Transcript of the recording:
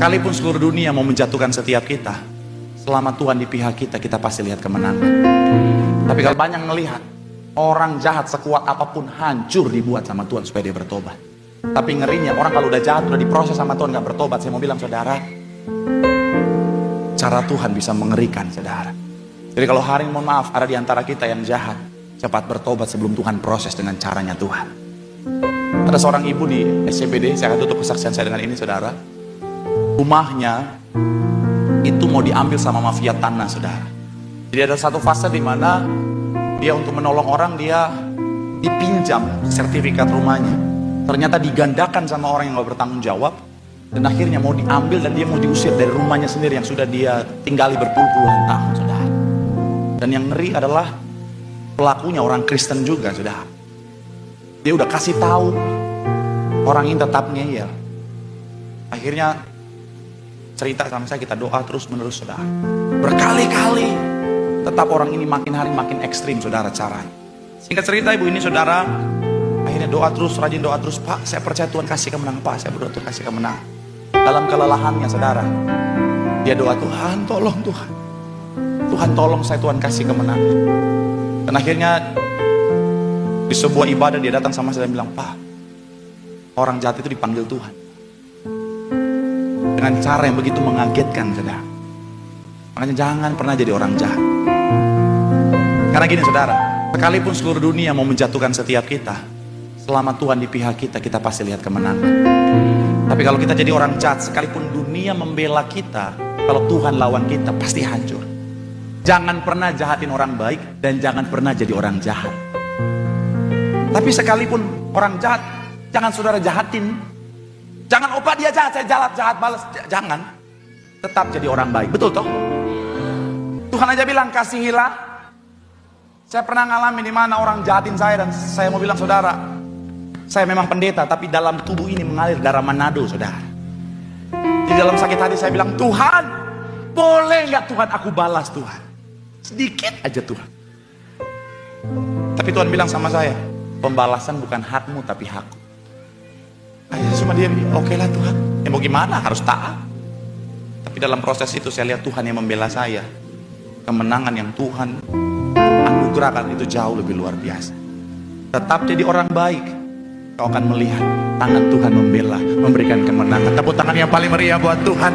Sekalipun seluruh dunia mau menjatuhkan setiap kita, selama Tuhan di pihak kita, kita pasti lihat kemenangan. Tapi kalau banyak melihat orang jahat sekuat apapun hancur dibuat sama Tuhan supaya dia bertobat. Tapi ngerinya orang kalau udah jahat, udah diproses sama Tuhan gak bertobat. Saya mau bilang saudara, cara Tuhan bisa mengerikan saudara. Jadi kalau hari ini mohon maaf ada di antara kita yang jahat, cepat bertobat sebelum Tuhan proses dengan caranya Tuhan. Ada seorang ibu di SCBD, saya akan tutup kesaksian saya dengan ini saudara. Rumahnya itu mau diambil sama mafia tanah saudara. Jadi ada satu fase di mana dia untuk menolong orang, dia dipinjam sertifikat rumahnya. Ternyata digandakan sama orang yang gak bertanggung jawab. Dan akhirnya mau diambil dan dia mau diusir dari rumahnya sendiri yang sudah dia tinggali berpuluh-puluhan tahun saudara. Dan yang ngeri adalah pelakunya orang Kristen juga saudara. Dia udah kasih tahu, orang ini tetap ngeyel. Akhirnya cerita sama saya, kita doa terus menerus saudara. Berkali-kali tetap orang ini makin hari makin ekstrim saudara caranya. Singkat cerita ibu ini saudara, akhirnya doa terus, rajin doa terus. Pak, saya percaya Tuhan kasih kemenangan. Pak, saya berdoa Tuhan kasih kemenangan. Dalam kelelahannya saudara, dia doa, Tuhan tolong Tuhan, Tuhan tolong saya, Tuhan kasih kemenangan. Dan akhirnya di sebuah ibadah dia datang sama saya dan bilang, Pak, orang jahat itu dipanggil Tuhan dengan cara yang begitu mengagetkan saudara. Makanya jangan pernah jadi orang jahat. Karena gini saudara, sekalipun seluruh dunia mau menjatuhkan setiap kita, selama Tuhan di pihak kita, kita pasti lihat kemenangan. Tapi kalau kita jadi orang jahat, sekalipun dunia membela kita, kalau Tuhan lawan kita, pasti hancur. Jangan pernah jahatin orang baik, dan jangan pernah jadi orang jahat. Tapi sekalipun orang jahat, jangan saudara jahatin. Jangan, opa dia jahat, saya jahat balas. Jangan. Tetap jadi orang baik, betul toh? Tuhan aja bilang, kasihilah. Saya pernah ngalamin di mana orang jahatin saya, dan saya mau bilang saudara, saya memang pendeta, tapi dalam tubuh ini mengalir darah Manado saudara. Di dalam sakit hati saya bilang, Tuhan, boleh nggak Tuhan aku balas Tuhan? Sedikit aja Tuhan. Tapi Tuhan bilang sama saya, pembalasan bukan hakmu tapi hakku. Akhirnya cuma dia, oke lah Tuhan, ya mau gimana, harus taat. Tapi dalam proses itu saya lihat Tuhan yang membela saya. Kemenangan yang Tuhan anugerahkan itu jauh lebih luar biasa. Tetap jadi orang baik, kau akan melihat tangan Tuhan membela, memberikan kemenangan. Tepuk tangan yang paling meriah buat Tuhan.